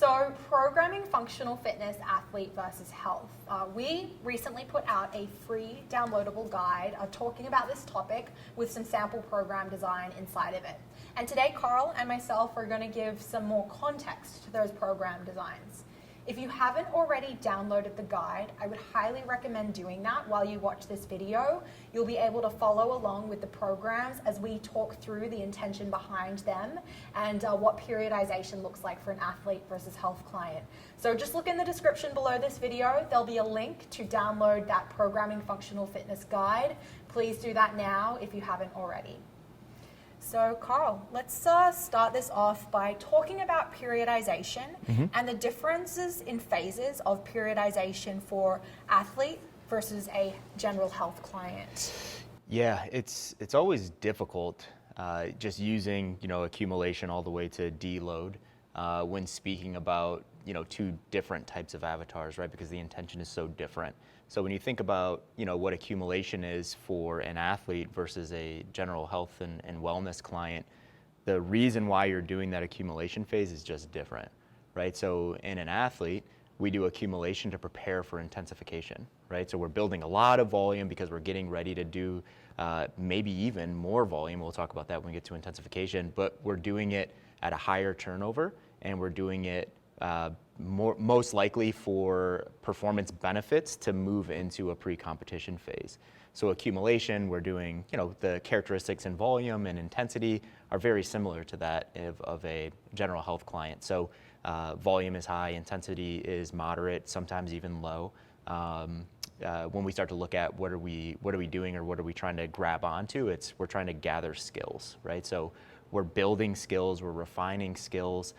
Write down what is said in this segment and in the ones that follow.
So programming functional fitness, athlete versus health. We recently put out a free downloadable guide talking about this topic with some sample program design inside of it. And today, Carl and myself are going to give some more context to those program designs. If you haven't already downloaded the guide, I would highly recommend doing that while you watch this video. You'll be able to follow along with the programs as we talk through the intention behind them and what periodization looks like for an athlete versus health client. So just look in the description below this video. There'll be a link to download that programming functional fitness guide. Please do that now if you haven't already. So Carl, let's start this off by talking about periodization and the differences in phases of periodization for athlete versus a general health client. Yeah, it's always difficult just using accumulation all the way to deload when speaking about two different types of avatars, right? Because the intention is so different. So when you think about what accumulation is for an athlete versus a general health and wellness client, the reason why you're doing that accumulation phase is just different, right? So in an athlete, we do accumulation to prepare for intensification, right? So we're building a lot of volume because we're getting ready to do maybe even more volume. We'll talk about that when we get to intensification, but we're doing it at a higher turnover, and we're doing it most likely for performance benefits to move into a pre-competition phase. So accumulation, we're doing, the characteristics in volume and intensity are very similar to that of a general health client. So volume is high, intensity is moderate, sometimes even low. When we start to look at what are we doing or what are we trying to grab onto, we're trying to gather skills, right? So we're building skills, we're refining skills,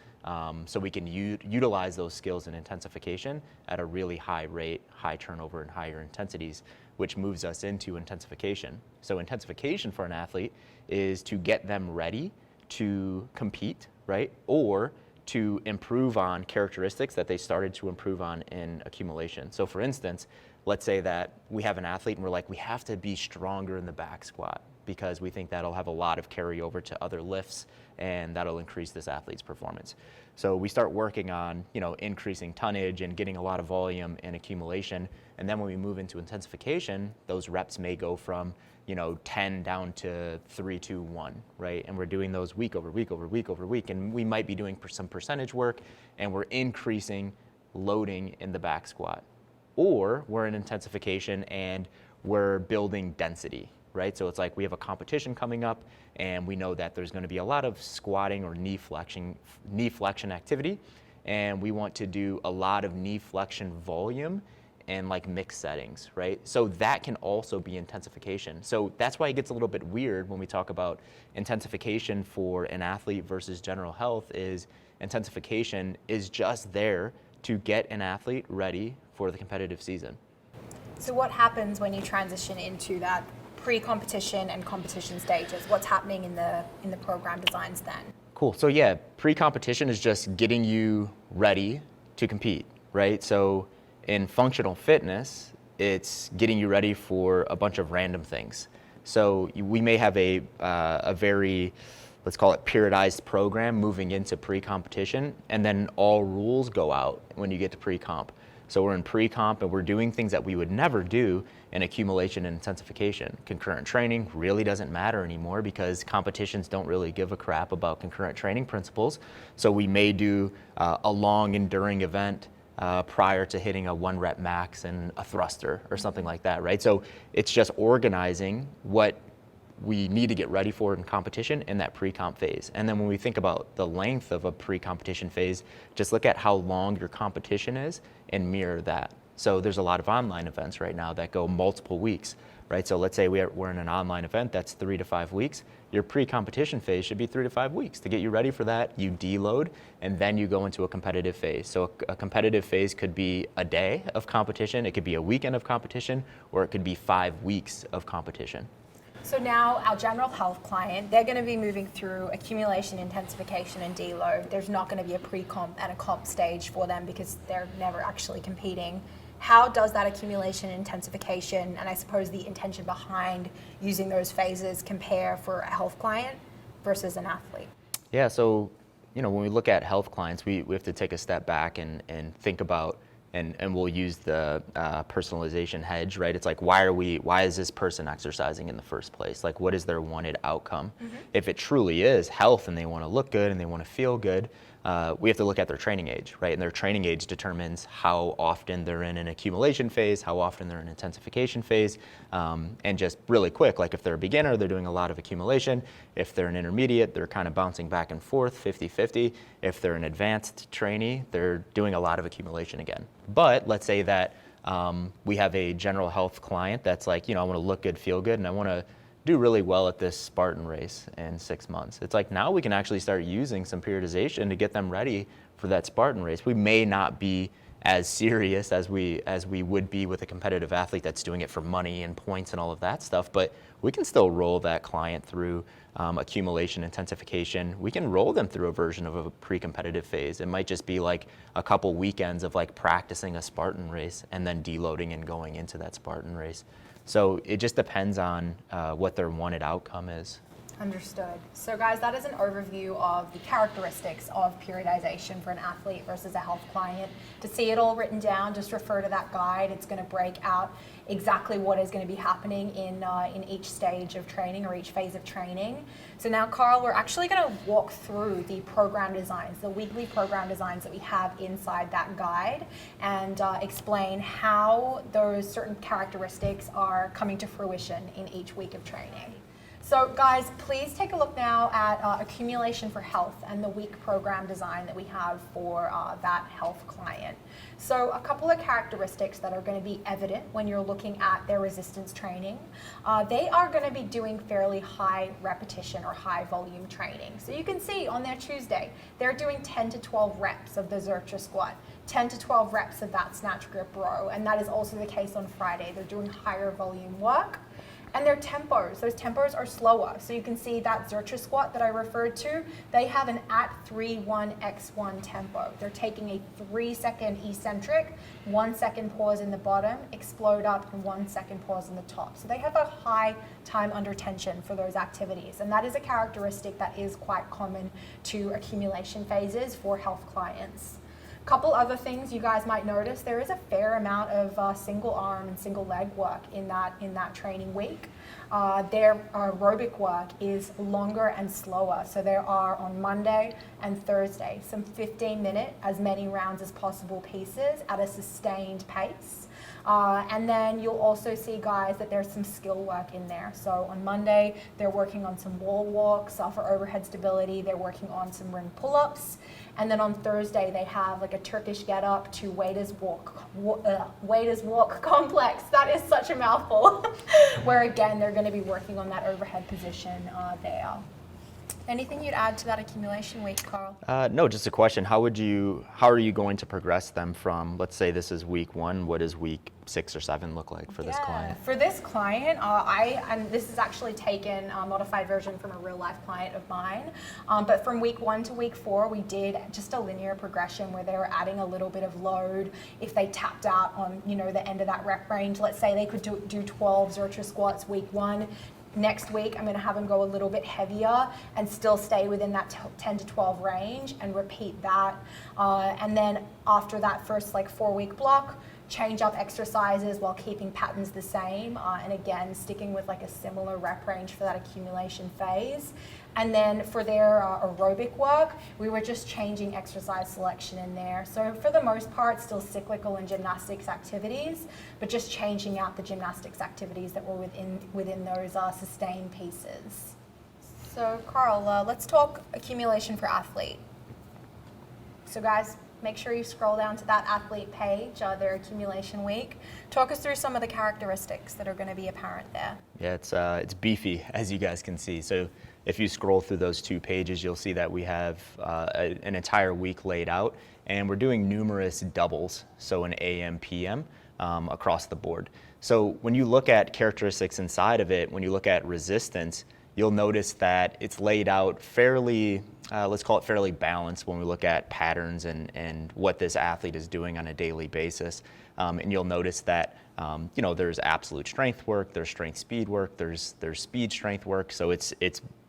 so we can utilize those skills in intensification at a really high rate, high turnover, and higher intensities, which moves us into intensification. So intensification for an athlete is to get them ready to compete, right? Or to improve on characteristics that they started to improve on in accumulation. So for instance, let's say that we have an athlete and we're like, we have to be stronger in the back squat because we think that'll have a lot of carryover to other lifts and that'll increase this athlete's performance. So we start working on, increasing tonnage and getting a lot of volume in accumulation. And then when we move into intensification, those reps may go from, 10 down to 3, 2, 1, right? And we're doing those week over week over week over week. And we might be doing some percentage work and we're increasing loading in the back squat. Or we're in intensification and we're building density, right? So it's like we have a competition coming up and we know that there's going to be a lot of squatting or knee flexion activity, and we want to do a lot of knee flexion volume and like mixed settings, right? So that can also be intensification. So that's why it gets a little bit weird when we talk about intensification for an athlete versus general health. Is intensification is just there to get an athlete ready for the competitive season. So what happens when you transition into that pre-competition and competition stages? What's happening in the program designs then? Cool. So yeah, pre-competition is just getting you ready to compete, right? So in functional fitness, it's getting you ready for a bunch of random things. So we may have a very, let's call it periodized program moving into pre-competition, and then all rules go out when you get to pre-comp. So we're in pre-comp and we're doing things that we would never do in accumulation and intensification. Concurrent training really doesn't matter anymore because competitions don't really give a crap about concurrent training principles. So we may do a long enduring event prior to hitting a 1 rep max and a thruster or something like that, right? So it's just organizing what we need to get ready for in competition in that pre-comp phase. And then when we think about the length of a pre-competition phase, just look at how long your competition is and mirror that. So there's a lot of online events right now that go multiple weeks, right? So let's say we're in an online event that's 3 to 5 weeks. Your pre-competition phase should be 3 to 5 weeks. To get you ready for that, you deload, and then you go into a competitive phase. So a competitive phase could be a day of competition, it could be a weekend of competition, or it could be 5 weeks of competition. So now our general health client, they're going to be moving through accumulation, intensification, and deload. There's not going to be a pre-comp and a comp stage for them because they're never actually competing. How does that accumulation, intensification, and I suppose the intention behind using those phases compare for a health client versus an athlete? Yeah, so when we look at health clients, we have to take a step back and think about, and we'll use the personalization hedge, right? It's like, why is this person exercising in the first place? Like, what is their wanted outcome? If it truly is health and they want to look good and they want to feel good, we have to look at their training age, right? And their training age determines how often they're in an accumulation phase, how often they're in an intensification phase. And just really quick, like if they're a beginner, they're doing a lot of accumulation. If they're an intermediate, they're kind of bouncing back and forth, 50-50. If they're an advanced trainee, they're doing a lot of accumulation again. But let's say that we have a general health client that's like, I want to look good, feel good, and I want to do really well at this Spartan race in 6 months. It's like now we can actually start using some periodization to get them ready for that Spartan race. We may not be as serious as we would be with a competitive athlete that's doing it for money and points and all of that stuff, but we can still roll that client through accumulation, intensification. We can roll them through a version of a pre-competitive phase. It might just be like a couple weekends of like practicing a Spartan race and then deloading and going into that Spartan race. So it just depends on what their wanted outcome is. Understood. So guys, that is an overview of the characteristics of periodization for an athlete versus a health client. To see it all written down, just refer to that guide. It's going to break out exactly what is going to be happening in each stage of training or each phase of training. So now, Carl, we're actually going to walk through the program designs, the weekly program designs that we have inside that guide, and explain how those certain characteristics are coming to fruition in each week of training. So guys, please take a look now at Accumulation for Health and the week program design that we have for that health client. So a couple of characteristics that are going to be evident when you're looking at their resistance training. They are going to be doing fairly high repetition or high volume training. So you can see on their Tuesday, they're doing 10 to 12 reps of the Zercher squat, 10 to 12 reps of that snatch grip row, and that is also the case on Friday. They're doing higher volume work. And their tempos, those tempos are slower. So you can see that Zercher squat that I referred to, they have an at 3-1-x1 tempo. They're taking a 3-second eccentric, 1 second pause in the bottom, explode up, and 1 second pause in the top. So they have a high time under tension for those activities. And that is a characteristic that is quite common to accumulation phases for health clients. Couple other things you guys might notice, there is a fair amount of single arm and single leg work in that training week. Their aerobic work is longer and slower. So there are on Monday and Thursday some 15-minute, as many rounds as possible pieces at a sustained pace. And then you'll also see, guys, that there's some skill work in there. So on Monday, they're working on some wall walks for overhead stability. They're working on some ring pull-ups. And then on Thursday, they have like a Turkish get-up to waiters walk complex. That is such a mouthful. Where again, they're going to be working on that overhead position there. Anything you'd add to that accumulation week, Carl? No, just a question. How are you going to progress them from, let's say this is week 1, what does week 6 or 7 look like for this client? For this client, and this is actually taken a modified version from a real life client of mine, but from week 1 to week 4, we did just a linear progression where they were adding a little bit of load. If they tapped out on, the end of that rep range, let's say they could do 12 Zercher squats week 1, next week, I'm going to have them go a little bit heavier and still stay within that 10 to 12 range and repeat that. And then after that first 4-week block, change up exercises while keeping patterns the same. And again, sticking with a similar rep range for that accumulation phase. And then for their aerobic work, we were just changing exercise selection in there. So for the most part, still cyclical and gymnastics activities, but just changing out the gymnastics activities that were within those sustained pieces. So Carl, let's talk accumulation for athlete. So guys, make sure you scroll down to that athlete page, their accumulation week. Talk us through some of the characteristics that are going to be apparent there. Yeah, it's beefy, as you guys can see. So if you scroll through those 2 pages, you'll see that we have an entire week laid out, and we're doing numerous doubles, so an AM, PM, across the board. So when you look at characteristics inside of it, when you look at resistance, you'll notice that it's laid out fairly, let's call it fairly balanced when we look at patterns and what this athlete is doing on a daily basis. And you'll notice that there's absolute strength work, there's strength speed work, there's speed strength work. So it's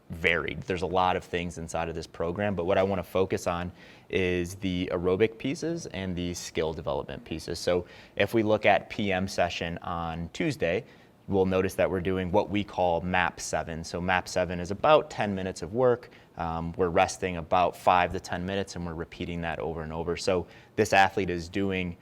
varied. There's a lot of things inside of this program, but what I want to focus on is the aerobic pieces and the skill development pieces. So if we look at PM session on Tuesday, we'll notice that we're doing what we call MAP 7. So MAP 7 is about 10 minutes of work. We're resting about 5 to 10 minutes, and we're repeating that over and over. So this athlete is doing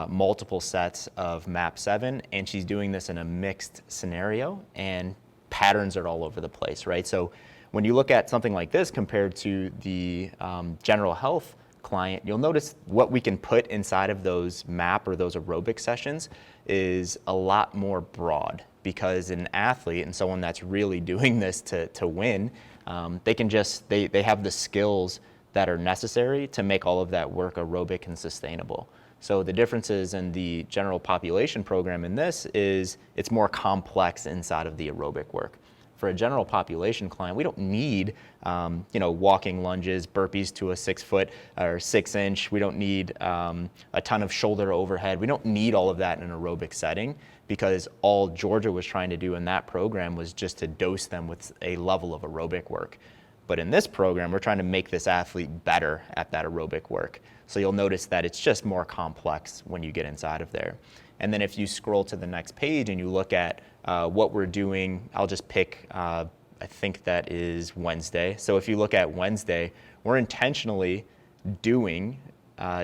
multiple sets of MAP 7, and she's doing this in a mixed scenario, and patterns are all over the place, right? So when you look at something like this compared to the general health client, you'll notice what we can put inside of those MAP or those aerobic sessions is a lot more broad, because an athlete and someone that's really doing this to win, they have the skills that are necessary to make all of that work aerobic and sustainable. So the differences in the general population program in this is it's more complex inside of the aerobic work. For a general population client, we don't need walking lunges, burpees to a 6 foot or 6 inch. We don't need a ton of shoulder overhead. We don't need all of that in an aerobic setting, because all Georgia was trying to do in that program was just to dose them with a level of aerobic work. But in this program, we're trying to make this athlete better at that aerobic work. So you'll notice that it's just more complex when you get inside of there. And then if you scroll to the next page and you look at what we're doing, I'll just pick, I think that is Wednesday. So if you look at Wednesday, we're intentionally doing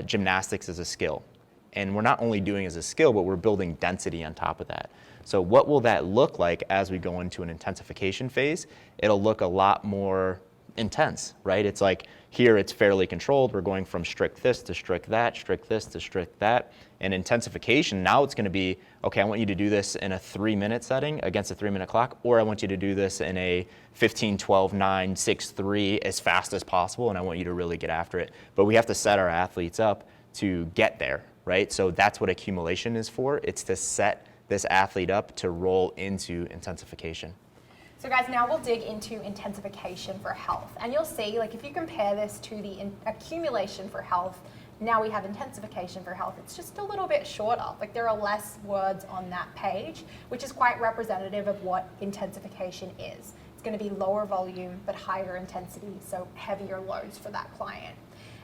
gymnastics as a skill. And we're not only doing it as a skill, but we're building density on top of that. So what will that look like as we go into an intensification phase? It'll look a lot more intense, right? It's like here it's fairly controlled. We're going from strict this to strict that, strict this to strict that. And intensification, now it's going to be, okay, I want you to do this in a 3-minute setting against a 3-minute clock, or I want you to do this in a 15, 12, 9, 6, 3 as fast as possible, and I want you to really get after it. But we have to set our athletes up to get there, right? So that's what accumulation is for. It's to set this athlete up to roll into intensification. So guys, now we'll dig into intensification for health. And you'll see, like if you compare this to the accumulation for health, now we have intensification for health. It's just a little bit shorter. Like there are less words on that page, which is quite representative of what intensification is. It's going to be lower volume, but higher intensity, so heavier loads for that client.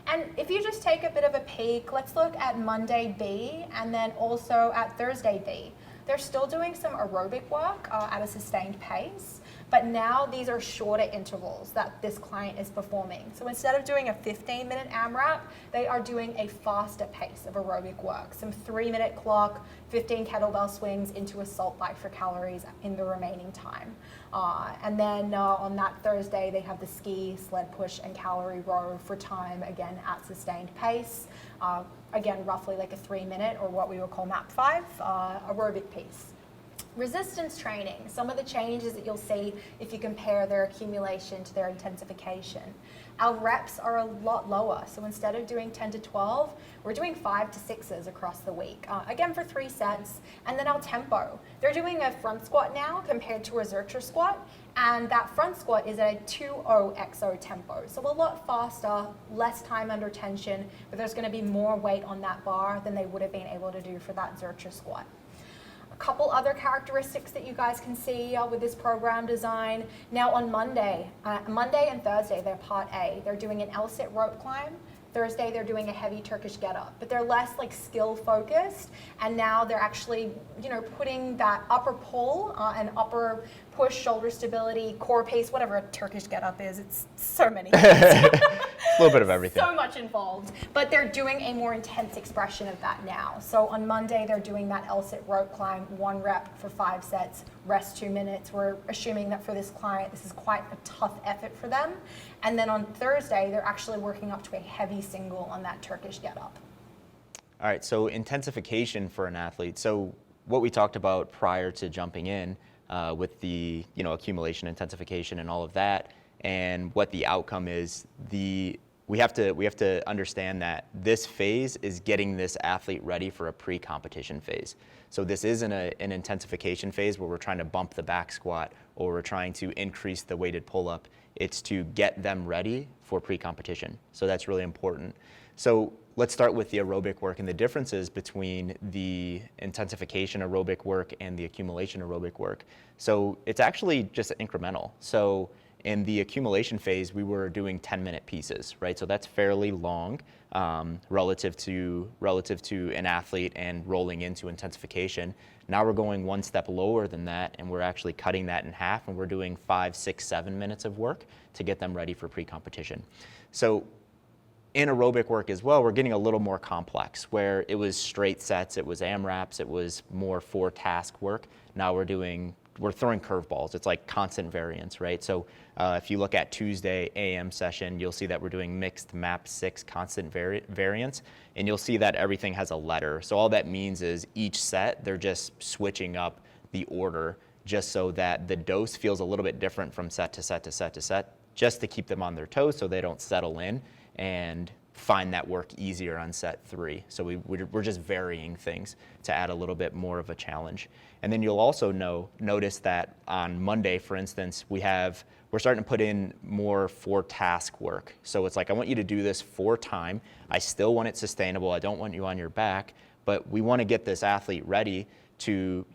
And if you just take a bit of a peek, let's look at Monday B and then also at Thursday B. They're still doing some aerobic work at a sustained pace, but now these are shorter intervals that this client is performing. So instead of doing a 15-minute AMRAP, they are doing a faster pace of aerobic work. Some 3-minute clock, 15 kettlebell swings into a salt bike for calories in the remaining time. And then on that Thursday, they have the ski, sled push, and calorie row for time, again, at sustained pace. Again, roughly like a 3-minute, or what we would call MAP 5, aerobic piece. Resistance training, some of the changes that you'll see if you compare their accumulation to their intensification. Our reps are a lot lower, so instead of doing 10 to 12, we're doing 5 to 6s across the week, again for 3 sets. And then our tempo, they're doing a front squat now compared to a Zercher squat, and that front squat is at a 2-0 tempo, so a lot faster, less time under tension, but there's going to be more weight on that bar than they would have been able to do for that Zercher squat. A couple other characteristics that you guys can see with this program design. Now on Monday and Thursday, they're part A. They're doing an L-sit rope climb. Thursday, they're doing a heavy Turkish get-up, but they're less like skill focused, and now they're actually, putting that upper pull and upper push, shoulder stability, core pace, whatever a Turkish get-up is. It's so many things. A little bit of everything. So much involved, but they're doing a more intense expression of that now. So on Monday, they're doing that L-sit rope climb, 1 rep for 5 sets, rest 2 minutes. We're assuming that for this client, this is quite a tough effort for them. And then on Thursday, they're actually working up to a heavy single on that Turkish get-up. All right, so intensification for an athlete. So what we talked about prior to jumping in with the accumulation, intensification, and all of that, and what the outcome is, we have to understand that this phase is getting this athlete ready for a pre-competition phase. So this isn't an intensification phase where we're trying to bump the back squat or we're trying to increase the weighted pull-up. It's to get them ready for pre-competition. So that's really important. So let's start with the aerobic work and the differences between the intensification aerobic work and the accumulation aerobic work. So it's actually just incremental. So in the accumulation phase, we were doing 10-minute pieces, right? So that's fairly long relative to an athlete and rolling into intensification. Now we're going one step lower than that, and we're actually cutting that in half, and we're doing 5, 6, 7 minutes of work to get them ready for pre-competition. So in aerobic work as well, we're getting a little more complex, where it was straight sets, it was AMRAPs, it was more 4-task work. Now we're throwing curveballs. It's like constant variance, right? So if you look at Tuesday AM session, you'll see that we're doing mixed MAP 6 constant variance, and you'll see that everything has a letter. So all that means is each set, they're just switching up the order just so that the dose feels a little bit different from set to set to set to set, just to keep them on their toes so they don't settle in and find that work easier on set 3. So we're just varying things to add a little bit more of a challenge. And then you'll also notice that on Monday, for instance, we're starting to put in more 4-task work. So it's like, I want you to do this 4 times. I still want it sustainable. I don't want you on your back, but we want to get this athlete ready to,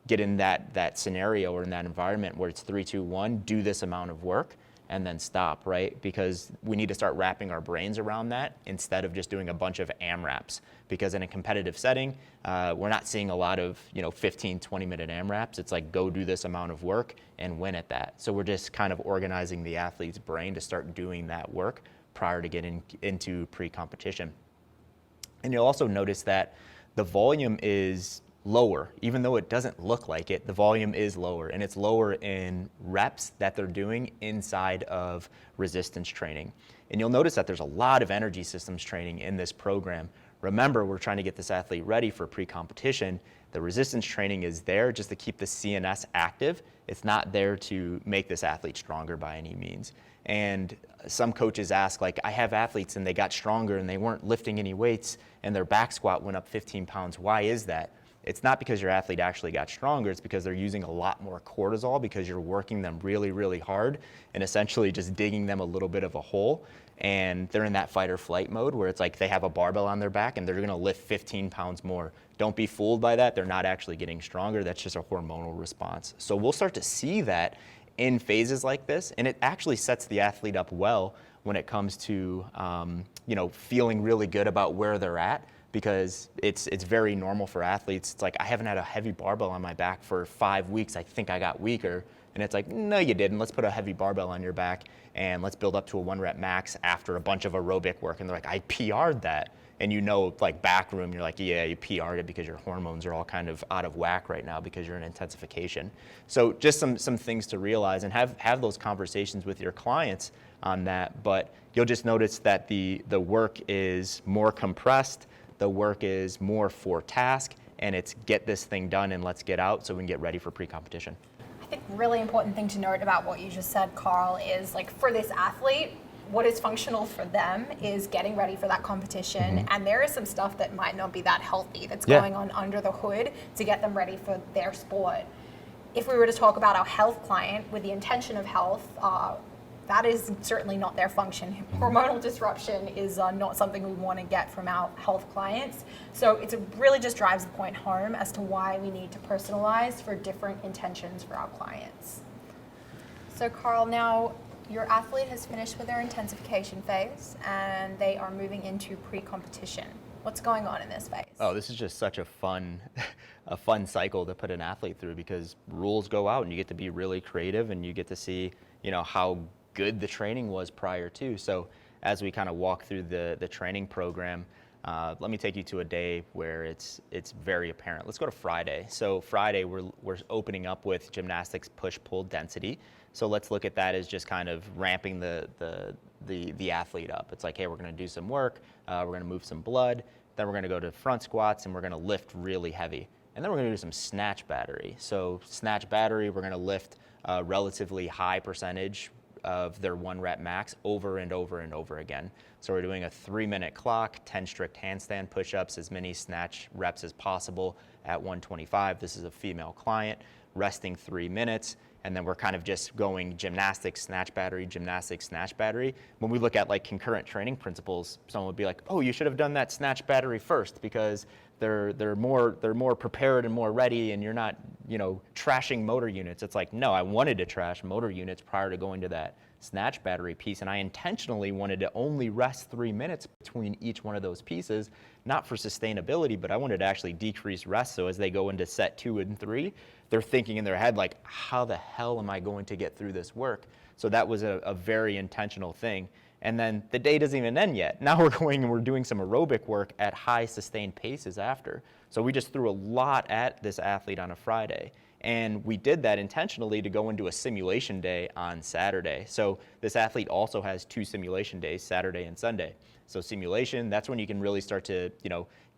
get in that scenario or in that environment where it's 3, 2, 1, do this amount of work, and then stop, right? Because we need to start wrapping our brains around that instead of just doing a bunch of AMRAPs. Because in a competitive setting, we're not seeing a lot of 15, 20-minute AMRAPs. It's like, go do this amount of work and win at that. So we're just kind of organizing the athlete's brain to start doing that work prior to getting into pre-competition. And you'll also notice that the volume is lower. Even though it doesn't look like it, the volume is lower, and it's lower in reps that they're doing inside of resistance training. And you'll notice that there's a lot of energy systems training in this program. Remember, we're trying to get this athlete ready for pre-competition. The resistance training is there just to keep the CNS active. It's not there to make this athlete stronger by any means. And some coaches ask, like, I have athletes and they got stronger and they weren't lifting any weights and their back squat went up 15 pounds. Why is that? It's not because your athlete actually got stronger, it's because they're using a lot more cortisol because you're working them really, really hard and essentially just digging them a little bit of a hole. And they're in that fight or flight mode where it's like they have a barbell on their back and they're gonna lift 15 pounds more. Don't be fooled by that. They're not actually getting stronger. That's just a hormonal response. So we'll start to see that in phases like this, and it actually sets the athlete up well when it comes to feeling really good about where they're at. Because it's very normal for athletes. It's like, I haven't had a heavy barbell on my back for 5 weeks. I think I got weaker. And it's like, no, you didn't. Let's put a heavy barbell on your back and let's build up to a 1-rep max after a bunch of aerobic work. And they're like, I PR'd that. And like back room, you're like, yeah, you PR'd it because your hormones are all kind of out of whack right now because you're in intensification. So just some things to realize and have those conversations with your clients on that. But you'll just notice that the work is more compressed. The work is more 4-task, and it's get this thing done and let's get out so we can get ready for pre-competition. I think really important thing to note about what you just said, Carl, is like for this athlete, what is functional for them is getting ready for that competition. Mm-hmm. And there is some stuff that might not be that healthy that's going on under the hood to get them ready for their sport. If we were to talk about our health client with the intention of health, that is certainly not their function. Hormonal disruption is not something we want to get from our health clients. So it really just drives the point home as to why we need to personalize for different intentions for our clients. So Carl, now your athlete has finished with their intensification phase and they are moving into pre-competition. What's going on in this phase? Oh, this is just such a fun cycle to put an athlete through because rules go out and you get to be really creative and you get to see, how good the training was prior to. So as we kind of walk through the training program, let me take you to a day where it's very apparent. Let's go to Friday. So Friday we're opening up with gymnastics push-pull density. So let's look at that as just kind of ramping the athlete up. It's like, hey, we're going to do some work, we're going to move some blood, then we're going to go to front squats and we're going to lift really heavy. And then we're going to do some snatch battery. So snatch battery, we're going to lift a relatively high percentage of their 1-rep max over and over and over again. So we're doing a 3-minute clock, 10 strict handstand push-ups, as many snatch reps as possible at 125. This is a female client, resting 3 minutes, and then we're kind of just going gymnastics, snatch battery, gymnastics, snatch battery. When we look at like concurrent training principles, someone would be like, oh, you should have done that snatch battery first because they're more prepared and more ready and you're not, trashing motor units. It's like, no, I wanted to trash motor units prior to going to that snatch battery piece, and I intentionally wanted to only rest 3 minutes between each one of those pieces, not for sustainability, but I wanted to actually decrease rest, so as they go into set 2 and 3, they're thinking in their head like, how the hell am I going to get through this work? So that was a very intentional thing. And then the day doesn't even end yet. Now we're going and we're doing some aerobic work at high sustained paces after. So we just threw a lot at this athlete on a Friday. And we did that intentionally to go into a simulation day on Saturday. So this athlete also has 2 simulation days, Saturday and Sunday. So simulation, that's when you can really start to,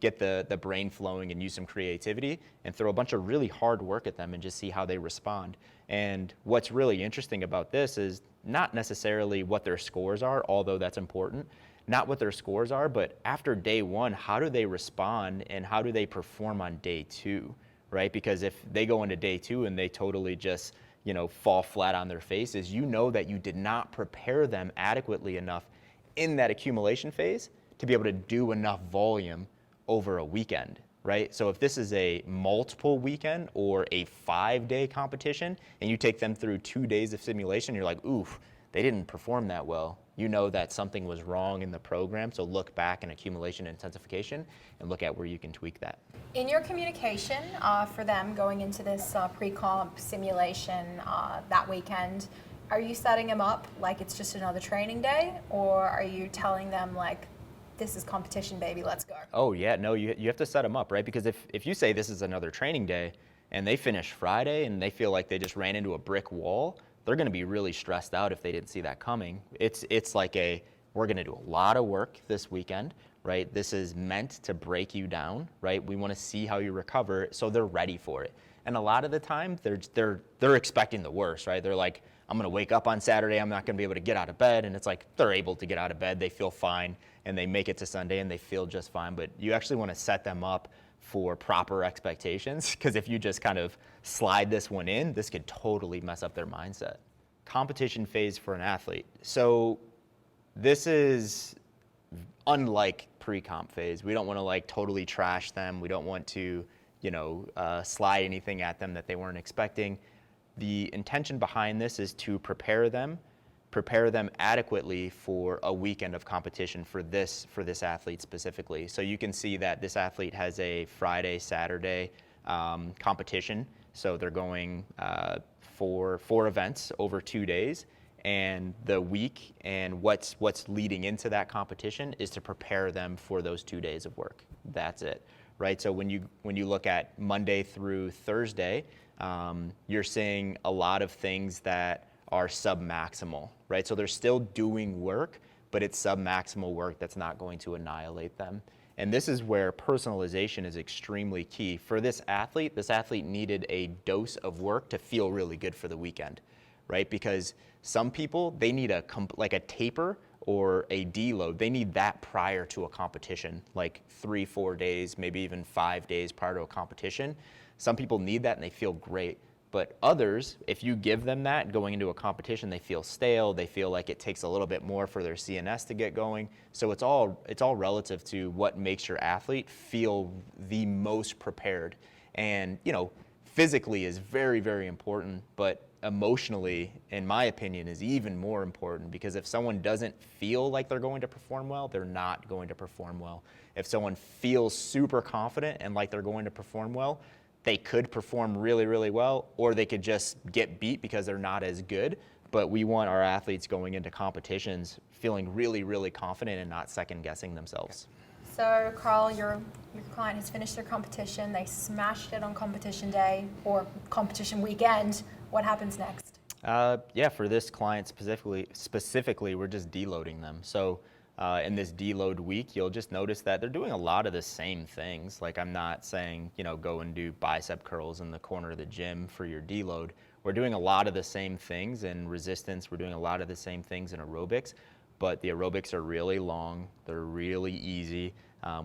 get the brain flowing and use some creativity and throw a bunch of really hard work at them and just see how they respond. And what's really interesting about this is not necessarily what their scores are, although that's important, not what their scores are, but after day 1, how do they respond and how do they perform on day 2? Right? Because if they go into day 2 and they totally just, fall flat on their faces, that you did not prepare them adequately enough in that accumulation phase to be able to do enough volume over a weekend, right? So if this is a multiple weekend or a 5-day competition and you take them through 2 days of simulation, you're like, oof, they didn't perform that well. You know that something was wrong in the program, so look back in accumulation and intensification and look at where you can tweak that. In your communication for them going into this pre-comp simulation that weekend, are you setting them up like it's just another training day, or are you telling them like, this is competition, baby, let's go? Oh yeah, no, you have to set them up, right? Because if you say this is another training day and they finish Friday and they feel like they just ran into a brick wall, they're going to be really stressed out if they didn't see that coming. It's like we're going to do a lot of work this weekend, right? This is meant to break you down, right? We want to see how you recover, so they're ready for it. And a lot of the time, they're expecting the worst, right? They're like, I'm going to wake up on Saturday, I'm not going to be able to get out of bed, and it's like they're able to get out of bed, they feel fine, and they make it to Sunday and they feel just fine. But you actually want to set them up for proper expectations, because if you just kind of slide this one in, this could totally mess up their mindset. Competition phase for an athlete. So this is unlike pre-comp phase. We don't want to like totally trash them. We don't want to, slide anything at them that they weren't expecting. The intention behind this is to prepare them adequately for a weekend of competition for this athlete specifically. So you can see that this athlete has a Friday, Saturday competition. So they're going for 4 events over 2 days, and the week and what's leading into that competition is to prepare them for those 2 days of work. That's it, right? So when you look at Monday through Thursday, you're seeing a lot of things that are submaximal, right? So they're still doing work, but it's submaximal work that's not going to annihilate them. And this is where personalization is extremely key. For this athlete needed a dose of work to feel really good for the weekend, right? Because some people, they need like a taper or a deload. They need that prior to a competition, like 3-4 days, maybe even 5 days prior to a competition. Some people need that and they feel great. But others, if you give them that going into a competition, they feel stale. They feel like it takes a little bit more for their CNS to get going. So it's all relative to what makes your athlete feel the most prepared. And physically is very, very important, but emotionally, in my opinion, is even more important, because if someone doesn't feel like they're going to perform well, they're not going to perform well. If someone feels super confident and like they're going to perform well, they could perform really, really well, or they could just get beat because they're not as good. But we want our athletes going into competitions feeling really, really confident and not second guessing themselves. So Carl, your client has finished their competition, they smashed it on competition day or competition weekend. What happens next? For this client specifically, we're just deloading them. So in this deload week, you'll just notice that they're doing a lot of the same things. Like, I'm not saying, go and do bicep curls in the corner of the gym for your deload. We're doing a lot of the same things in resistance. We're doing a lot of the same things in aerobics, but the aerobics are really long. They're really easy.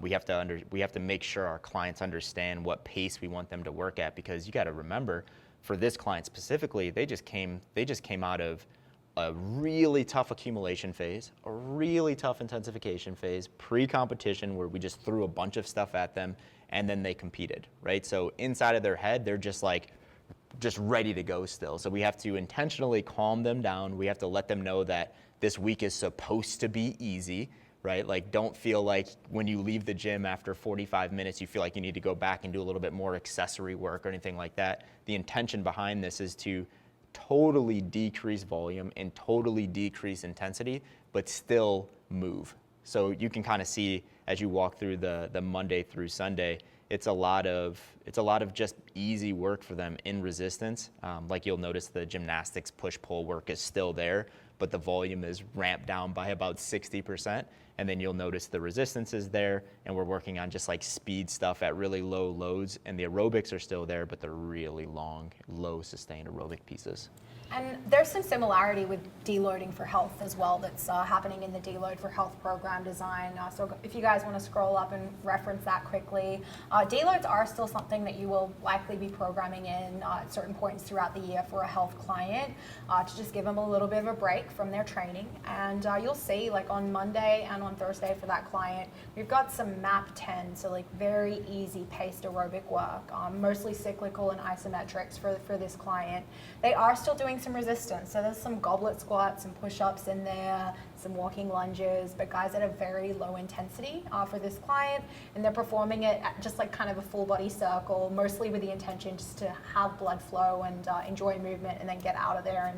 We have to make sure our clients understand what pace we want them to work at, because you got to remember, for this client specifically, they just came out of a really tough accumulation phase, a really tough intensification phase, pre-competition, where we just threw a bunch of stuff at them, and then they competed, right? So inside of their head, they're just like just ready to go still. So we have to intentionally calm them down. We have to let them know that this week is supposed to be easy, right? Like, don't feel like when you leave the gym after 45 minutes, you feel like you need to go back and do a little bit more accessory work or anything like that. The intention behind this is to totally decrease volume and totally decrease intensity, but still move. So you can kind of see as you walk through the Monday through Sunday, it's a lot of just easy work for them in resistance. Like you'll notice the gymnastics push-pull work is still there, but the volume is ramped down by about 60%. And then you'll notice the resistance is there, and we're working on just like speed stuff at really low loads, and the aerobics are still there, but they're really long, low sustained aerobic pieces. And there's some similarity with deloading for health as well that's happening in the DELOAD for Health program design. So if you guys want to scroll up and reference that quickly, deloads are still something that you will likely be programming in at certain points throughout the year for a health client to just give them a little bit of a break from their training. And you'll see, like on Monday and on Thursday for that client, we've got some MAP 10, so like very easy paced aerobic work, mostly cyclical and isometrics for this client. They are still doing some resistance, so there's some goblet squats, some push-ups in there, some walking lunges, but guys at a very low intensity for this client, and they're performing it at just like kind of a full body circle, mostly with the intention just to have blood flow and enjoy movement, and then get out of there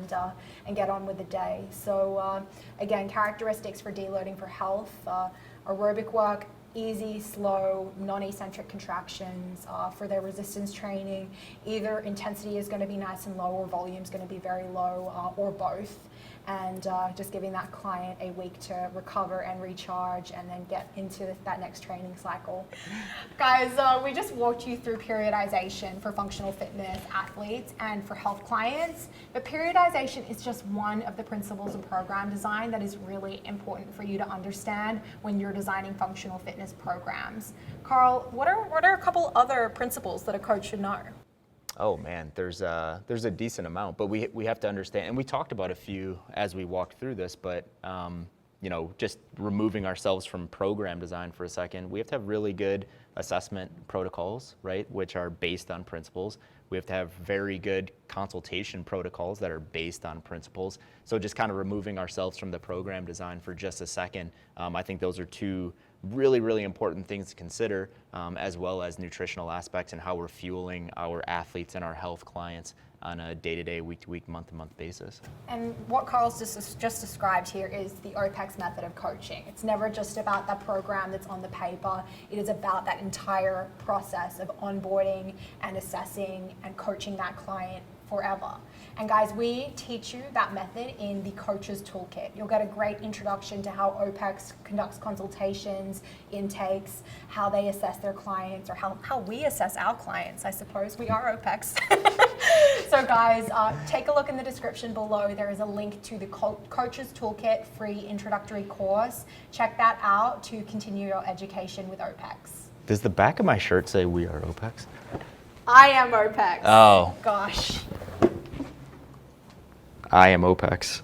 and get on with the day. So again, characteristics for deloading for health: aerobic work, easy, slow, non-eccentric contractions. For their resistance training, either intensity is going to be nice and low, or volume is going to be very low, or both. And just giving that client a week to recover and recharge, and then get into that next training cycle. Guys, we just walked you through periodization for functional fitness athletes and for health clients, but periodization is just one of the principles of program design that is really important for you to understand when you're designing functional fitness programs. Carl, what are a couple other principles that a coach should know? Oh man, there's a decent amount, but we have to understand, and we talked about a few as we walked through this, but you know, just removing ourselves from program design for a second, we have to have really good assessment protocols, right, which are based on principles. We have to have very good consultation protocols that are based on principles. So just kind of removing ourselves from the program design for just a second, I think those are two really, really important things to consider, as well as nutritional aspects and how we're fueling our athletes and our health clients on a day-to-day, week-to-week, month-to-month basis. And what Carl's just described here is the OPEX method of coaching. It's never just about that program that's on the paper. It is about that entire process of onboarding and assessing and coaching that client forever. And guys, we teach you that method in the Coach's Toolkit. You'll get a great introduction to how OPEX conducts consultations, intakes, how they assess their clients, or how we assess our clients. I suppose we are OPEX. So guys, take a look in the description below. There is a link to the Coach's Toolkit free introductory course. Check that out to continue your education with OPEX. Does the back of my shirt say we are OPEX? I am OPEX. Oh. Gosh. I am OPEX.